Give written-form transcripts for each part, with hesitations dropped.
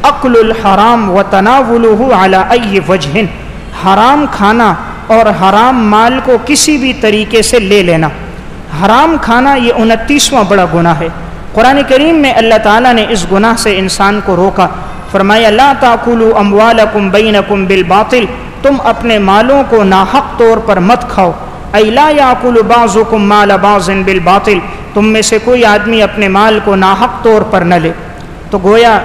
اکل الحرام و تناولہ علی ای وجہ، حرام کھانا اور حرام مال کو کسی بھی طریقے سے لے لینا۔ حرام کھانا یہ 29واں بڑا گناہ ہے۔ قرآن کریم میں اللہ تعالیٰ نے اس گناہ سے انسان کو روکا، فرمایا لا تاکلوا اموالکم بینکم بالباطل، تم اپنے مالوں کو ناحق طور پر مت کھاؤ۔ ای لا یاکل بعضکم مال بعض بالباطل، تم میں سے کوئی آدمی اپنے مال کو ناحق طور پر نہ لے۔ تو گویا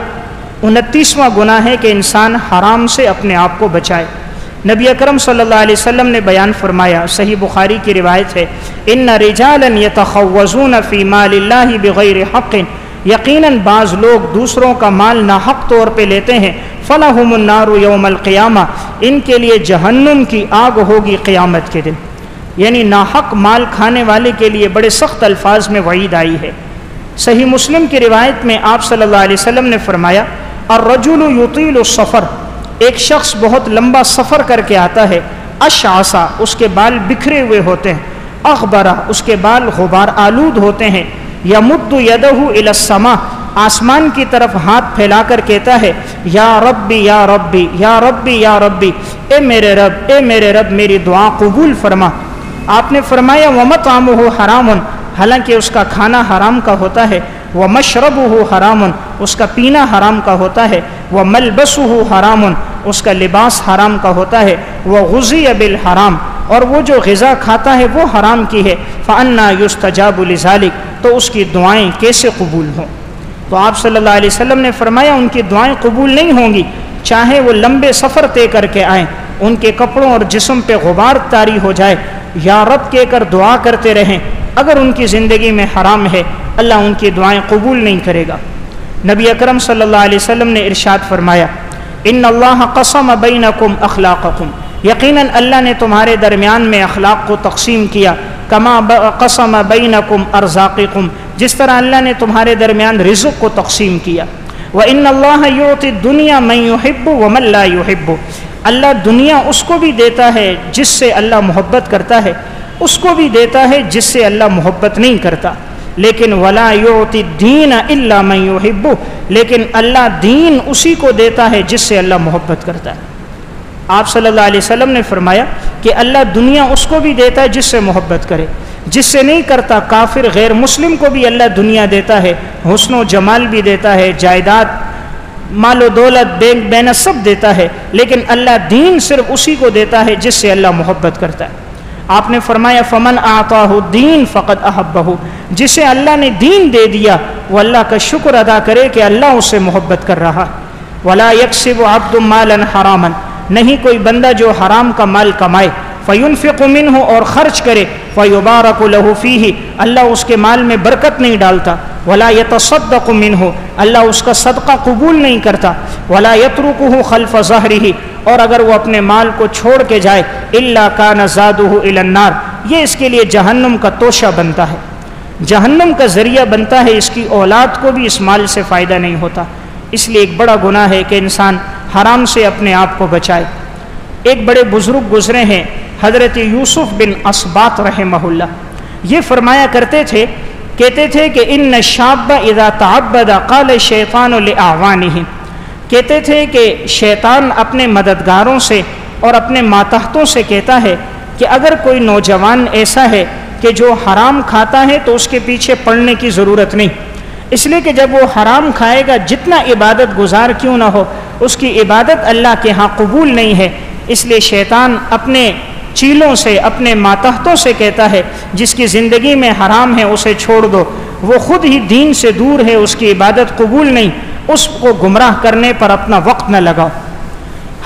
29واں گناہ ہے کہ انسان حرام سے اپنے آپ کو بچائے۔ نبی اکرم صلی اللہ علیہ وسلم نے بیان فرمایا، صحیح بخاری کی روایت ہے، ان رجالا یتخوضون فی مال اللہ بغیر حق، یقیناً بعض لوگ دوسروں کا مال ناحق طور پہ لیتے ہیں، فلہم النار یوم القیامہ، ان کے لیے جہنم کی آگ ہوگی قیامت کے دن۔ یعنی ناحق مال کھانے والے کے لیے بڑے سخت الفاظ میں وعید آئی ہے۔ صحیح مسلم کی روایت میں آپ صلی اللہ علیہ وسلم نے فرمایا الرجل یطیل السفر، ایک شخص بہت لمبا سفر کر کے آتا ہے، اشعثا، اس کے بال بکھرے ہوئے ہوتے ہیں، اغبرا، اس کے بال غبار آلود ہوتے ہیں، یمد یدہ الی السماء، آسمان کی طرف ہاتھ پھیلا کر کہتا ہے یا ربی یا ربی یا ربی یا ربی، اے میرے رب اے میرے رب میری دعا قبول فرما۔ آپ نے فرمایا ومطعمہ حرام، حالانکہ اس کا کھانا حرام کا ہوتا ہے، ومشربہ حرام، اس کا پینا حرام کا ہوتا ہے، وملبسہ حرام، اس کا لباس حرام کا ہوتا ہے، وغذی بالحرام، اور وہ جو غذا کھاتا ہے وہ حرام کی ہے، فأنا یستجاب لذلک، تو اس کی دعائیں کیسے قبول ہوں؟ تو آپ صلی اللہ علیہ وسلم نے فرمایا ان کی دعائیں قبول نہیں ہوں گی، چاہے وہ لمبے سفر طے کر کے آئیں، ان کے کپڑوں اور جسم پہ غبار طاری ہو جائے، یا رب کہہ کر دعا کرتے رہیں، اگر ان کی زندگی میں حرام ہے اللہ ان کی دعائیں قبول نہیں کرے گا۔ نبی اکرم صلی اللہ علیہ وسلم نے ارشاد فرمایا ان اللہ قسم بینکم اخلاقکم، یقیناً اللہ نے تمہارے درمیان میں اخلاق کو تقسیم کیا، کما قسم بینکم ارزاقکم، جس طرح اللہ نے تمہارے درمیان رزق کو تقسیم کیا۔ وَإِنَّ اللَّهَ يُعْطِي الدُّنْيَا مَن يُحِبُّ وَمَن لَّا يُحِبُّ، اللہ دنیا اس کو بھی دیتا ہے جس سے اللہ محبت کرتا ہے، اس کو بھی دیتا ہے جس سے اللہ محبت نہیں کرتا، لیکن وَلَا يُعْطِي الدِّينَ إِلَّا مَن يُحِبُّ، لیکن اللہ دین اسی کو دیتا ہے جس سے اللہ محبت کرتا ہے۔ آپ صلی اللہ علیہ وسلم نے فرمایا کہ اللہ دنیا اس کو بھی دیتا ہے جس سے محبت کرے، جس سے نہیں کرتا کافر غیر مسلم کو بھی اللہ دنیا دیتا ہے، حسن و جمال بھی دیتا ہے، جائیداد، مال و دولت، بینہ سب دیتا ہے، لیکن اللہ دین صرف اسی کو دیتا ہے جس سے اللہ محبت کرتا ہے۔ آپ نے فرمایا فمن اعطاہ الدین فقد احبہ، جسے اللہ نے دین دے دیا وہ اللہ کا شکر ادا کرے کہ اللہ اس سے محبت کر رہا۔ ولا یکسب عبد مالا حراما، نہیں کوئی بندہ جو حرام کا مال کمائے، فینفق منہ، اور خرچ کرے، فیبارک لہ فیہ، اللہ اس کے مال میں برکت نہیں ڈالتا، ولا یتصدق منہ، اللہ اس کا صدقہ قبول نہیں کرتا، ولا یترکہ خلف ظہرہ، اور اگر وہ اپنے مال کو چھوڑ کے جائے، الا کان زادہ الی النار، یہ اس کے لیے جہنم کا توشہ بنتا ہے، جہنم کا ذریعہ بنتا ہے، اس کی اولاد کو بھی اس مال سے فائدہ نہیں ہوتا۔ اس لیے ایک بڑا گناہ ہے کہ انسان حرام سے اپنے آپ کو بچائے۔ ایک بڑے بزرگ گزرے ہیں حضرت یوسف بن اسباط رحمہ اللہ، یہ فرمایا کرتے تھے، کہتے تھے کہ ان الشاب اذا تعبد قال الشیطان لاعوانہ، کہتے تھے کہ شیطان اپنے مددگاروں سے اور اپنے ماتحتوں سے کہتا ہے کہ اگر کوئی نوجوان ایسا ہے کہ جو حرام کھاتا ہے تو اس کے پیچھے پڑنے کی ضرورت نہیں، اس لیے کہ جب وہ حرام کھائے گا جتنا عبادت گزار کیوں نہ ہو اس کی عبادت اللہ کے ہاں قبول نہیں ہے، اس لیے شیطان اپنے چیلوں سے، اپنے ماتحتوں سے کہتا ہے جس کی زندگی میں حرام ہے اسے چھوڑ دو، وہ خود ہی دین سے دور ہے، اس کی عبادت قبول نہیں، اس کو گمراہ کرنے پر اپنا وقت نہ لگاؤ۔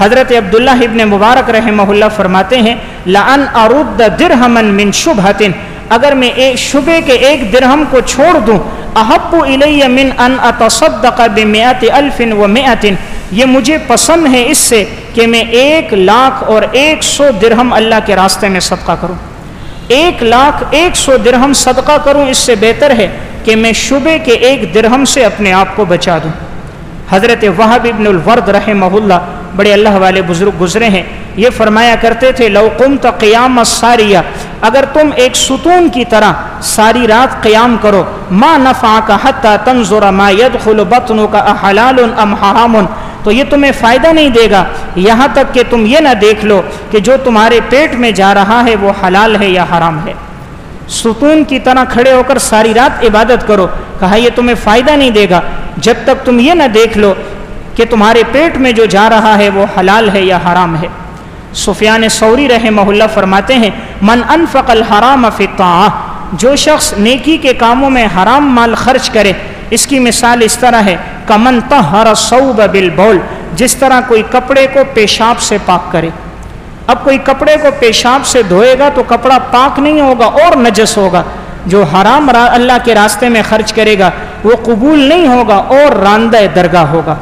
حضرت عبداللہ ابن مبارک رحمہ اللہ فرماتے ہیں لَأَنْ أَرُدَّ دِرْهَمًا مِّن شُبْهَةٍ، اگر میں ایک شبے کے ایک درہم کو چھوڑ دوں، احب الی من ان اتصدق بمئات الف ومئات، یہ مجھے پسند ہے اس سے کہ میں 1,00,000 اور 100 درہم اللہ کے راستے میں صدقہ کروں، 1,00,000 100 درہم صدقہ کروں، اس سے بہتر ہے کہ میں شبے کے ایک درہم سے اپنے آپ کو بچا دوں۔ حضرت وہب ابن الورد رحمہ اللہ بڑے اللہ والے بزرگ گزرے ہیں، یہ فرمایا کرتے تھے لو قمت قیام الساریہ، اگر تم ایک ستون کی طرح ساری رات قیام کرو، ما نفعک حتی تنظر ما يدخل بطنک احلال ام حرام، تو یہ تمہیں فائدہ نہیں دے گا یہاں تک کہ تم یہ نہ دیکھ لو کہ جو تمہارے پیٹ میں جا رہا ہے وہ حلال ہے یا حرام ہے۔ ستون کی طرح کھڑے ہو کر ساری رات عبادت کرو، کہا یہ تمہیں فائدہ نہیں دے گا جب تک تم یہ نہ دیکھ لو کہ تمہارے پیٹ میں جو جا رہا ہے وہ حلال ہے یا حرام ہے۔ سفیان ثوری رحمہ اللہ فرماتے ہیں من انفق الحرام فی الطاعہ، جو شخص نیکی کے کاموں میں حرام مال خرچ کرے، اس کی مثال اس طرح ہے کمن طہر الثوب بالبول، جس طرح کوئی کپڑے کو پیشاب سے پاک کرے۔ اب کوئی کپڑے کو پیشاب سے دھوئے گا تو کپڑا پاک نہیں ہوگا اور نجس ہوگا، جو حرام اللہ کے راستے میں خرچ کرے گا وہ قبول نہیں ہوگا اور راندہ درگاہ ہوگا،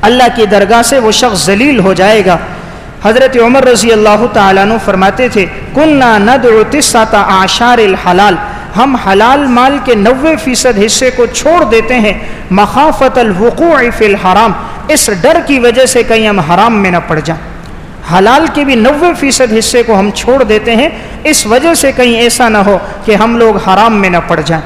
اللہ کی درگاہ سے وہ شخص ذلیل ہو جائے گا۔ حضرت عمر رضی اللہ تعالیٰ عنہ فرماتے تھے کننا ندعو 9 اعشار الحلال، ہم حلال مال کے 90% حصے کو چھوڑ دیتے ہیں مخافت الوقوع فی الحرام، اس ڈر کی وجہ سے کہیں ہم حرام میں نہ پڑ جائیں۔ حلال کے بھی 90% حصے کو ہم چھوڑ دیتے ہیں اس وجہ سے کہیں ایسا نہ ہو کہ ہم لوگ حرام میں نہ پڑ جائیں۔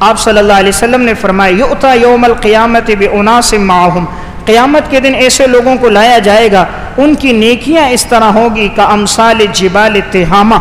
آپ صلی اللہ علیہ وسلم نے فرمایا یؤتی یوم القیامت باناس معہم، قیامت کے دن ایسے لوگوں کو لایا جائے گا ان کی نیکیاں اس طرح ہوگی کامثال جبال تہامہ،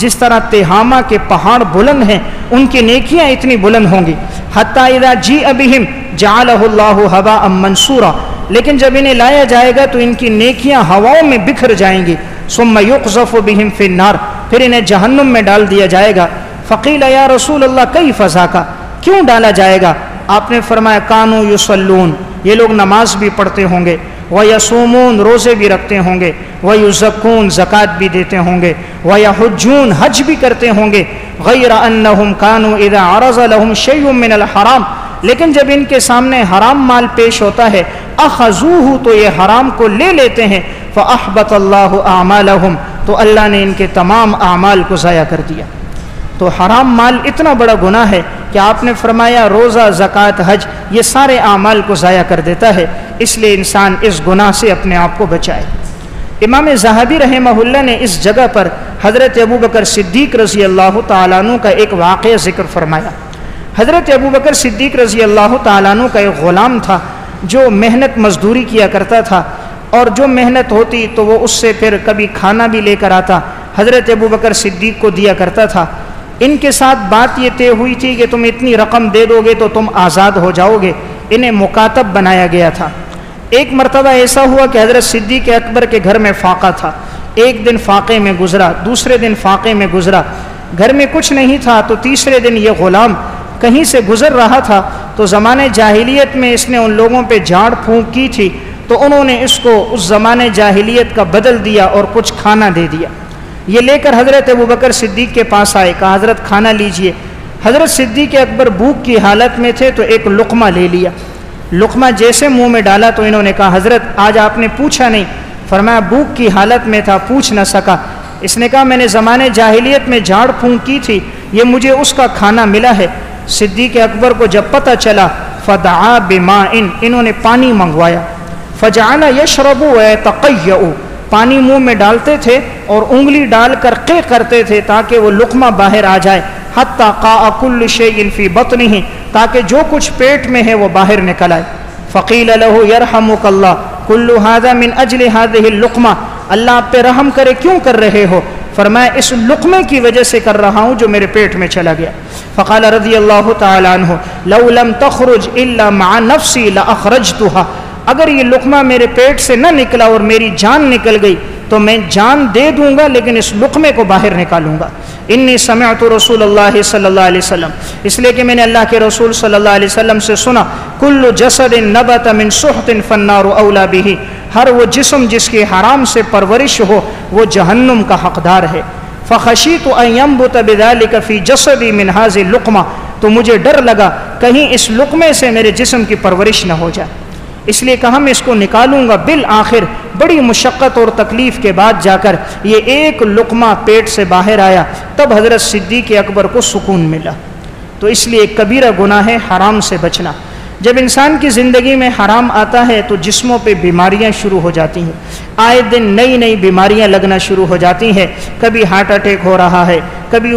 جس طرح تہامہ کے پہاڑ بلند ہیں ان کی نیکیاں اتنی بلند ہوں گی، حتی اذا جیء بہم جعلہ اللہ ہباء منصورا، لیکن جب انہیں لایا جائے گا تو ان کی نیکیاں ہواؤں میں بکھر جائیں گی، ثم یقذف بہم فی النار، پھر انہیں جہنم میں ڈال دیا جائے گا۔ فقیل یا رسول اللہ کیف ذاک، کیوں ڈالا جائے گا؟ آپ نے فرمایا کانوا یصلون، یہ لوگ نماز بھی پڑھتے ہوں گے، وَيَصُومُونَ روزے بھی رکھتے ہوں گے، وَيُزَكُّونَ زکوٰۃ بھی دیتے ہوں گے، وَيَحُجُّونَ حج بھی کرتے ہوں گے، غَيْرَ أَنَّهُمْ كَانُوا إِذَا عَرَضَ لَهُمْ شَيْءٌ مِّنَ الْحَرَامِ، لیکن جب ان کے سامنے حرام مال پیش ہوتا ہے أَخَذُوهُ تو یہ حرام کو لے لیتے ہیں، فَأَحْبَطَ اللَّهُ أَعْمَالَهُمْ تو اللہ نے ان کے تمام اعمال کو ضائع کر دیا۔ تو حرام مال اتنا بڑا گناہ ہے کہ آپ نے فرمایا روزہ، زکوٰۃ، حج یہ سارے اعمال کو ضائع کر دیتا ہے، اس لیے انسان اس گناہ سے اپنے آپ کو بچائے۔ امام ذہبی رحمہ اللہ نے اس جگہ پر حضرت ابوبکر صدیق رضی اللہ تعالیٰ عنہ کا ایک واقعہ ذکر فرمایا۔ حضرت ابوبکر صدیق رضی اللہ تعالیٰ عنہ کا ایک غلام تھا جو محنت مزدوری کیا کرتا تھا، اور جو محنت ہوتی تو وہ اس سے پھر کبھی کھانا بھی لے کر آتا، حضرت ابوبکر صدیق کو دیا کرتا تھا۔ ان کے ساتھ بات یہ طے ہوئی تھی کہ تم اتنی رقم دے دو گے تو تم آزاد ہو جاؤ گے، انہیں مکاتب بنایا گیا تھا۔ ایک مرتبہ ایسا ہوا کہ حضرت صدیق اکبر کے گھر میں فاقہ تھا، ایک دن فاقے میں گزرا، دوسرے دن فاقے میں گزرا، گھر میں کچھ نہیں تھا، تو تیسرے دن یہ غلام کہیں سے گزر رہا تھا، تو زمانے جاہلیت میں اس نے ان لوگوں پہ جھاڑ پھونک کی تھی، تو انہوں نے اس کو اس زمانے جاہلیت کا بدل دیا اور کچھ کھانا دے دیا۔ یہ لے کر حضرت ابوبکر صدیق کے پاس آئے، کہا حضرت کھانا لیجئے۔ حضرت صدیق اکبر بھوک کی حالت میں تھے تو ایک لقمہ لے لیا، لقمہ جیسے منہ میں ڈالا تو انہوں نے کہا حضرت آج آپ نے پوچھا نہیں۔ فرمایا بھوک کی حالت میں تھا، پوچھ نہ سکا۔ اس نے کہا میں نے زمانے جاہلیت میں جھاڑ پھونک کی تھی، یہ مجھے اس کا کھانا ملا ہے۔ صدیق اکبر کو جب پتہ چلا فدعا بماء، انہوں نے پانی منگوایا، فجعل یشرب ویتقیأ، پانی منہ میں ڈالتے تھے اور انگلی ڈال کر قے کرتے تھے تاکہ وہ لقمہ باہر آ جائے، حتی قاء کل شیء فی بطنہ، تاکہ جو کچھ پیٹ میں ہے وہ باہر نکل آئے۔ فقیل لہ یرحمک اللہ کل ھذا من اجل ھذہ اللقمہ، اللہ آپ پہ رحم کرے کیوں کر رہے ہو؟ فرمایا اس لقمے کی وجہ سے کر رہا ہوں جو میرے پیٹ میں چلا گیا۔ فقال رضی اللہ تعالی عنہ لو لم تخرج الا مع نفسی لاخرجتها، اگر یہ لقمہ میرے پیٹ سے نہ نکلا اور میری جان نکل گئی تو میں جان دے دوں گا لیکن اس لقمے کو باہر نکالوں گا۔ انی سمعت رسول اللہ صلی اللہ علیہ وسلم، اس لیے کہ میں نے اللہ کے رسول صلی اللہ علیہ وسلم سے سنا کل جسد نبت من سحت فالنار اولی بہ، ہر وہ جسم جس کی حرام سے پرورش ہو وہ جہنم کا حقدار ہے۔ فخشیت ان ینبت بذلک فی جسدی من ھذہ اللقمہ، تو مجھے ڈر لگا کہیں اس لقمے سے میرے جسم کی پرورش نہ ہو جائے، اس لیے کہا میں اس کو نکالوں گا۔ بالآخر بڑی مشقت اور تکلیف کے بعد جا کر یہ ایک لقمہ پیٹ سے باہر آیا، تب حضرت صدیق اکبر کو سکون ملا۔ تو اس لیے کبیرہ گناہ ہے حرام سے بچنا۔ جب انسان کی زندگی میں حرام آتا ہے تو جسموں پہ بیماریاں شروع ہو جاتی ہیں، آئے دن نئی نئی بیماریاں لگنا شروع ہو جاتی ہیں، کبھی ہارٹ اٹیک ہو رہا ہے، کبھی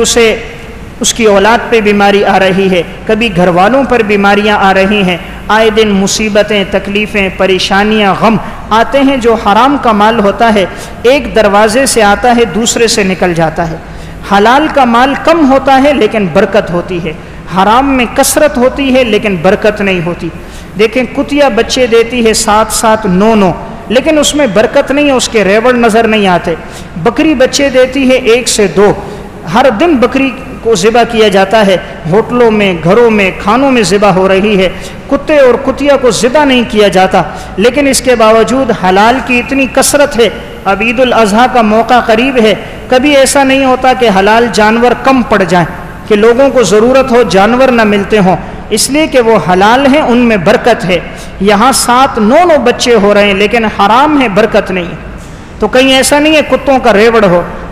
اس کی اولاد پہ بیماری آ رہی ہے، کبھی گھر والوں پر بیماریاں آ رہی ہیں، آئے دن مصیبتیں، تکلیفیں، پریشانیاں، غم آتے ہیں۔ جو حرام کا مال ہوتا ہے ایک دروازے سے آتا ہے دوسرے سے نکل جاتا ہے۔ حلال کا مال کم ہوتا ہے لیکن برکت ہوتی ہے، حرام میں کثرت ہوتی ہے لیکن برکت نہیں ہوتی۔ دیکھیں کتیا بچے دیتی ہے 7 7 9 9، لیکن اس میں برکت نہیں ہے، اس کے ریوڑ نظر نہیں آتے۔ بکری بچے دیتی ہے 1 سے 2، ہر دن بکری کو ذبح کیا جاتا ہے، ہوٹلوں میں، گھروں میں، کھانوں میں ذبح ہو رہی ہے، کتے اور کتیا کو ذبح نہیں کیا جاتا، لیکن اس کے باوجود حلال کی اتنی کثرت ہے۔ اب عید الاضحیٰ کا موقع قریب ہے، کبھی ایسا نہیں ہوتا کہ حلال جانور کم پڑ جائیں، کہ لوگوں کو ضرورت ہو جانور نہ ملتے ہوں، اس لیے کہ وہ حلال ہیں، ان میں برکت ہے۔ یہاں 7 9 9 بچے ہو رہے ہیں لیکن حرام ہے، برکت نہیں ہے۔ تو کہیں ایسا نہیں ہے کتوں کا ریوڑ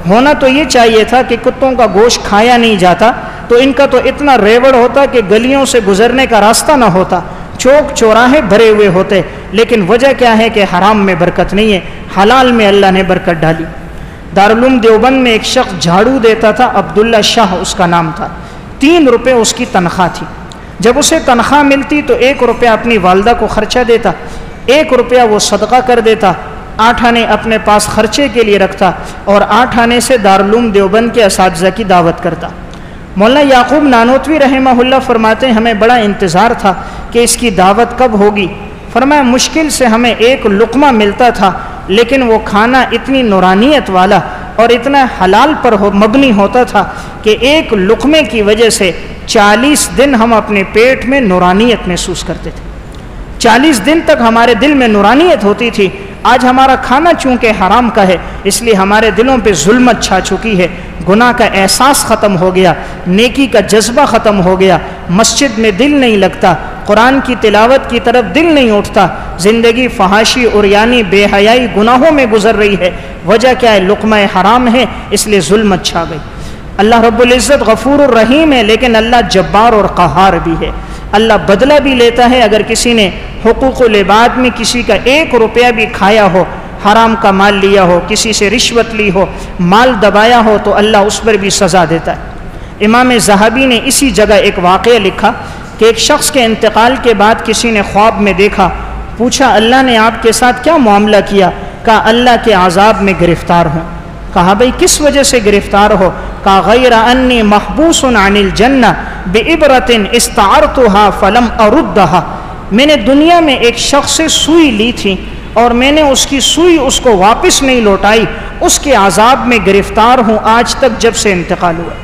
ہونا تو یہ چاہیے تھا کہ کتوں کا گوشت کھایا نہیں جاتا تو ان کا تو اتنا ریوڑ ہوتا کہ گلیوں سے گزرنے کا راستہ نہ ہوتا، چوک چوراہے بھرے ہوئے ہوتے، لیکن وجہ کیا ہے کہ حرام میں برکت نہیں ہے، حلال میں اللہ نے برکت ڈالی۔ دارالعلوم دیوبند میں ایک شخص جھاڑو دیتا تھا، عبداللہ شاہ اس کا نام تھا، 3 روپے اس کی تنخواہ تھی۔ جب اسے تنخواہ ملتی تو 1 روپیہ اپنی والدہ کو خرچہ دیتا، 1 روپیہ وہ صدقہ کر دیتا، 8 آنے اپنے پاس خرچے کے لیے رکھتا اور 8 آنے سے دارالعلوم دیوبند کے اساتذہ کی دعوت کرتا۔ مولانا یعقوب نانوتوی رحمہ اللہ فرماتے ہیں ہمیں بڑا انتظار تھا کہ اس کی دعوت کب ہوگی۔ فرمایا مشکل سے ہمیں 1 لقمہ ملتا تھا، لیکن وہ کھانا اتنی نورانیت والا اور اتنا حلال پر مبنی ہوتا تھا کہ 1 لقمے کی وجہ سے 40 دن ہم اپنے پیٹ میں نورانیت محسوس کرتے تھے، 40 دن تک ہمارے دل میں نورانیت ہوتی تھی۔ آج ہمارا کھانا چونکہ حرام کا ہے اس لیے ہمارے دلوں پہ ظلمت چھا چکی ہے، گناہ کا احساس ختم ہو گیا، نیکی کا جذبہ ختم ہو گیا، مسجد میں دل نہیں لگتا، قرآن کی تلاوت کی طرف دل نہیں اٹھتا، زندگی فحاشی عریانی بے حیائی گناہوں میں گزر رہی ہے۔ وجہ کیا ہے؟ لقمہ حرام ہے، اس لیے ظلمت چھا گئی۔ اللہ رب العزت غفور الرحیم ہے، لیکن اللہ جبار اور قہار بھی ہے، اللہ بدلہ بھی لیتا ہے۔ اگر کسی نے حقوق العباد میں کسی کا 1 روپیہ بھی کھایا ہو، حرام کا مال لیا ہو، کسی سے رشوت لی ہو، مال دبایا ہو، تو اللہ اس پر بھی سزا دیتا ہے۔ امام ذہبی نے اسی جگہ ایک واقعہ لکھا کہ ایک شخص کے انتقال کے بعد کسی نے خواب میں دیکھا، پوچھا اللہ نے آپ کے ساتھ کیا معاملہ کیا؟ کہا اللہ کے عذاب میں گرفتار ہوں۔ کہا بھئی کس وجہ سے گرفتار ہو؟ کہا غیر انی محبوس عن الجنہ بعبرۃ استعرتها فلم اردها، میں نے دنیا میں ایک شخص سے سوئی لی تھی اور میں نے اس کی سوئی اس کو واپس نہیں لوٹائی، اس کے عذاب میں گرفتار ہوں آج تک جب سے انتقال ہوا۔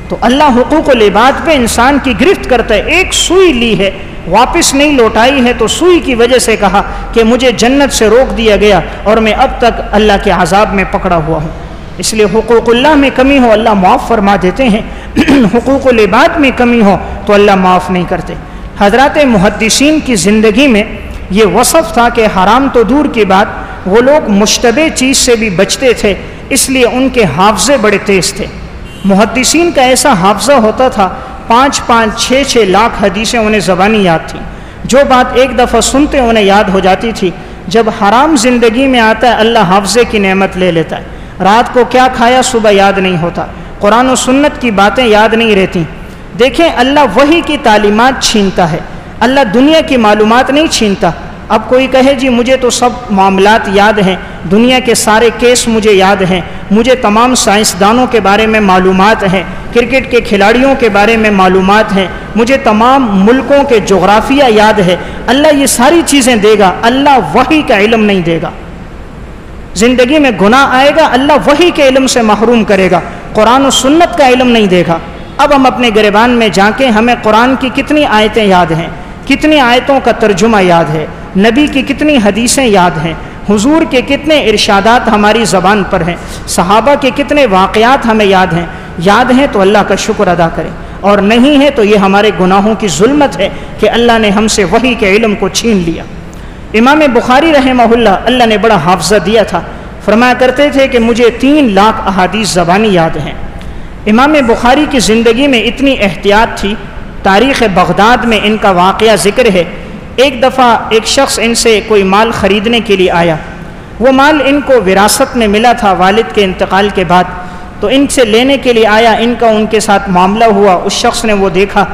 تو اللہ حقوق العباد پہ انسان کی گرفت کرتا ہے، ایک سوئی لی ہے واپس نہیں لوٹائی ہے تو سوئی کی وجہ سے کہا کہ مجھے جنت سے روک دیا گیا اور میں اب تک اللہ کے عذاب میں پکڑا ہوا ہوں۔ اس لیے حقوق اللہ میں کمی ہو اللہ معاف فرما دیتے ہیں، حقوق العباد میں کمی ہو تو اللہ معاف نہیں کرتے۔ حضرات محدثین کی زندگی میں یہ وصف تھا کہ حرام تو دور کی بات، وہ لوگ مشتبہ چیز سے بھی بچتے تھے، اس لیے ان کے حافظے بڑے تیز تھے۔ محدثین کا ایسا حافظہ ہوتا تھا 5 6 لاکھ حدیثیں انہیں زبانی یاد تھیں، جو بات ایک دفعہ سنتے انہیں یاد ہو جاتی تھی۔ جب حرام زندگی میں آتا ہے اللہ حافظے کی نعمت لے لیتا ہے، رات کو کیا کھایا صبح یاد نہیں ہوتا، قرآن و سنت کی باتیں یاد نہیں رہتی۔ دیکھیں اللہ وحی کی تعلیمات چھینتا ہے، اللہ دنیا کی معلومات نہیں چھینتا۔ اب کوئی کہے جی مجھے تو سب معاملات یاد ہیں، دنیا کے سارے کیس مجھے یاد ہیں، مجھے تمام سائنسدانوں کے بارے میں معلومات ہیں، کرکٹ کے کھلاڑیوں کے بارے میں معلومات ہیں، مجھے تمام ملکوں کے جغرافیہ یاد ہے۔ اللہ یہ ساری چیزیں دے گا، اللہ وحی کا علم نہیں دے گا۔ زندگی میں گناہ آئے گا اللہ وحی کے علم سے محروم کرے گا، قرآن و سنت کا علم نہیں دے گا۔ اب ہم اپنے گریبان میں جا کے ہمیں قرآن کی کتنی آیتیں یاد ہیں، کتنی آیتوں کا ترجمہ یاد ہے، نبی کی کتنی حدیثیں یاد ہیں، حضور کے کتنے ارشادات ہماری زبان پر ہیں، صحابہ کے کتنے واقعات ہمیں یاد ہیں تو اللہ کا شکر ادا کریں، اور نہیں ہے تو یہ ہمارے گناہوں کی ظلمت ہے کہ اللہ نے ہم سے وحی کے علم کو چھین لیا۔ امام بخاری رحمہ اللہ نے بڑا حافظہ دیا تھا، فرمایا کرتے تھے کہ مجھے 3 لاکھ احادیث زبانی یاد ہیں۔ امام بخاری کی زندگی میں اتنی احتیاط تھی تاریخ بغداد میں ان کا واقعہ ذکر ہے۔ ایک دفعہ ایک شخص ان سے کوئی مال خریدنے کے لیے آیا، وہ مال ان کو وراثت میں ملا تھا والد کے انتقال کے بعد، تو ان سے لینے کے لیے آیا، ان کا ان کے ساتھ معاملہ ہوا، اس شخص نے وہ دیکھا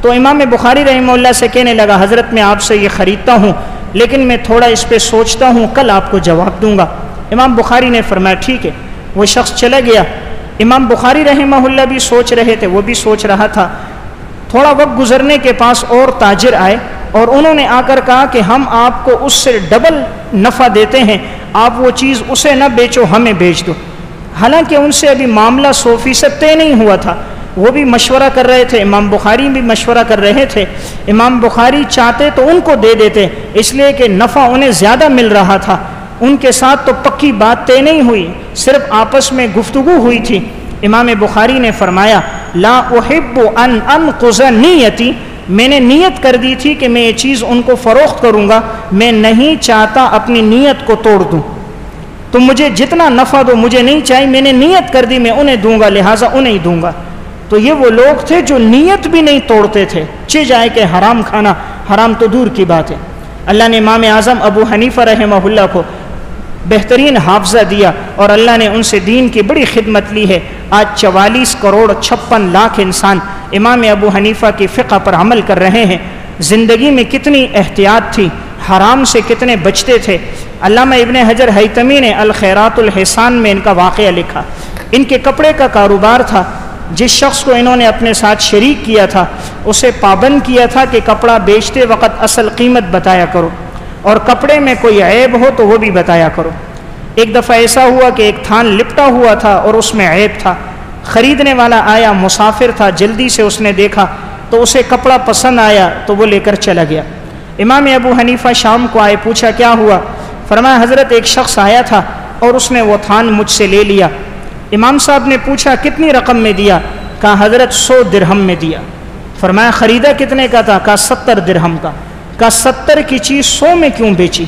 تو امام بخاری رحمہ اللہ سے کہنے لگا حضرت میں آپ سے یہ خریدتا ہوں لیکن میں تھوڑا اس پہ سوچتا ہوں، کل آپ کو جواب دوں گا۔ امام بخاری نے فرمایا ٹھیک ہے، وہ شخص چلا گیا۔ امام بخاری رحمہ اللہ بھی سوچ رہے تھے، وہ بھی سوچ رہا تھا۔ تھوڑا وقت گزرنے کے پاس اور تاجر آئے اور انہوں نے آ کر کہا کہ ہم آپ کو اس سے ڈبل نفع دیتے ہیں، آپ وہ چیز اسے نہ بیچو، ہمیں بیچ دو۔ حالانکہ ان سے ابھی معاملہ 100% طے نہیں ہوا تھا، وہ بھی مشورہ کر رہے تھے، امام بخاری بھی مشورہ کر رہے تھے۔ امام بخاری چاہتے تو ان کو دے دیتے، اس لیے کہ نفع انہیں زیادہ مل رہا تھا، ان کے ساتھ تو پکی بات طے نہیں ہوئی، صرف آپس میں گفتگو ہوئی تھی۔ امام بخاری نے فرمایا لا احب ان انقض نیتی، میں نے نیت کر دی تھی کہ میں یہ چیز ان کو فروخت کروں گا، میں نہیں چاہتا اپنی نیت کو توڑ دوں، تو مجھے جتنا نفع دو مجھے نہیں چاہیے، میں نے نیت کر دی میں انہیں دوں گا، لہٰذا انہیں دوں گا۔ تو یہ وہ لوگ تھے جو نیت بھی نہیں توڑتے تھے، چہ جائے کہ حرام کھانا، حرام تو دور کی بات ہے۔ اللہ نے امام اعظم ابو حنیفہ رحمہ اللہ کو بہترین حافظہ دیا اور اللہ نے ان سے دین کی بڑی خدمت لی ہے۔ آج 44 کروڑ 56 لاکھ انسان امام ابو حنیفہ کی فقہ پر عمل کر رہے ہیں۔ زندگی میں کتنی احتیاط تھی، حرام سے کتنے بچتے تھے۔ علامہ ابن حجر ہیتمی نے الخیرات الحسان میں ان کا واقعہ لکھا۔ ان کے کپڑے کا کاروبار تھا، جس شخص کو انہوں نے اپنے ساتھ شریک کیا تھا اسے پابند کیا تھا کہ کپڑا بیچتے وقت اصل قیمت بتایا کرو اور کپڑے میں کوئی عیب ہو تو وہ بھی بتایا کرو۔ ایک دفعہ ایسا ہوا کہ ایک تھان لپٹا ہوا تھا اور اس میں عیب تھا، خریدنے والا آیا، مسافر تھا، جلدی سے اس نے دیکھا تو اسے کپڑا پسند آیا تو وہ لے کر چلا گیا۔ امام ابو حنیفہ شام کو آئے، پوچھا کیا ہوا؟ فرمایا حضرت ایک شخص آیا تھا اور اس نے وہ تھان مجھ سے لے لیا۔ امام صاحب نے پوچھا کتنی رقم میں دیا؟ کہا حضرت 100 درہم میں دیا۔ فرمایا خریدا کتنے کا تھا؟ کہا 70 درہم کا۔ کہا 70 کی چیز 100 میں کیوں بیچی؟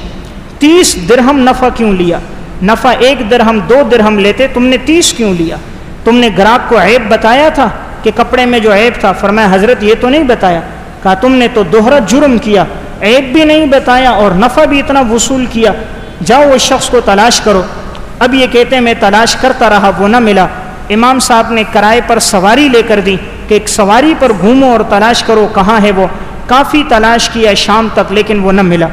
30 درہم نفع کیوں لیا؟ نفع 1 درہم 2 درہم لیتے، تم نے 30 کیوں لیا؟ تم نے گراہک کو عیب بتایا تھا کہ کپڑے میں جو عیب تھا؟ فرمایا حضرت یہ تو نہیں بتایا۔ کہا تم نے تو دوہرا جرم کیا، عیب بھی نہیں بتایا اور نفع بھی اتنا وصول کیا، جاؤ اس شخص کو تلاش کرو۔ اب یہ کہتے ہیں میں تلاش کرتا رہا، وہ نہ ملا۔ امام صاحب نے کرائے پر سواری لے کر دی کہ ایک سواری پر گھومو اور تلاش کرو کہاں ہے وہ۔ کافی تلاش کیا شام تک لیکن وہ نہ ملا۔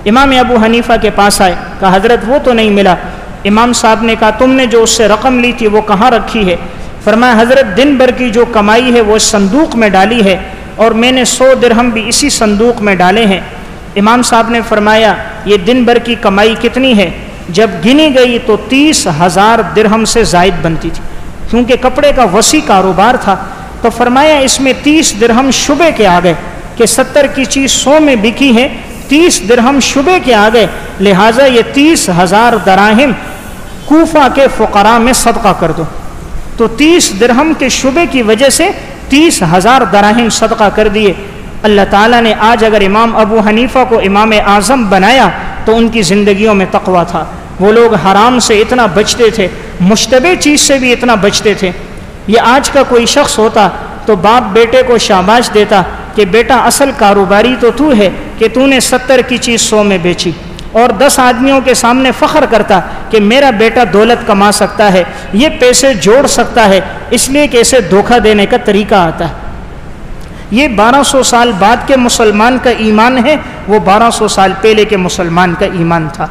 امام ابو حنیفہ کے پاس آئے، کہا حضرت وہ تو نہیں ملا۔ امام صاحب نے کہا تم نے جو اس سے رقم لی تھی وہ کہاں رکھی ہے؟ فرمایا حضرت دن بھر کی جو کمائی ہے وہ اس صندوق میں ڈالی ہے اور میں نے 100 درہم بھی اسی صندوق میں ڈالے ہیں۔ امام صاحب نے فرمایا یہ دن بھر کی کمائی کتنی ہے؟ جب گنی گئی تو 30,000 درہم سے زائد بنتی تھی، کیونکہ کپڑے کا وسیع کاروبار تھا۔ تو فرمایا اس میں 30 درہم شبے کے آ گئے کہ 70 کی چیز 100 میں بکی ہے، 30 درہم شبے کے آ گئے، لہٰذا یہ 30,000 دراہم کوفہ کے فقراء میں صدقہ کر دو۔ تو 30 درہم کے شبے کی وجہ سے 30,000 دراہم صدقہ کر دیے۔ اللہ تعالیٰ نے آج اگر امام ابو حنیفہ کو امام اعظم بنایا تو ان کی زندگیوں میں تقویٰ تھا۔ وہ لوگ حرام سے اتنا بچتے تھے، مشتبہ چیز سے بھی اتنا بچتے تھے۔ یہ آج کا کوئی شخص ہوتا تو باپ بیٹے کو شاباش دیتا کہ بیٹا اصل کاروباری تو ہے کہ تو نے 70 کی چیز 100 میں بیچی، اور 10 آدمیوں کے سامنے فخر کرتا کہ میرا بیٹا دولت کما سکتا ہے، یہ پیسے جوڑ سکتا ہے، اس لیے کہ اسے دھوکہ دینے کا طریقہ آتا ہے۔ یہ 1200 سال بعد کے مسلمان کا ایمان ہے، وہ 1200 سال پہلے کے مسلمان کا ایمان تھا۔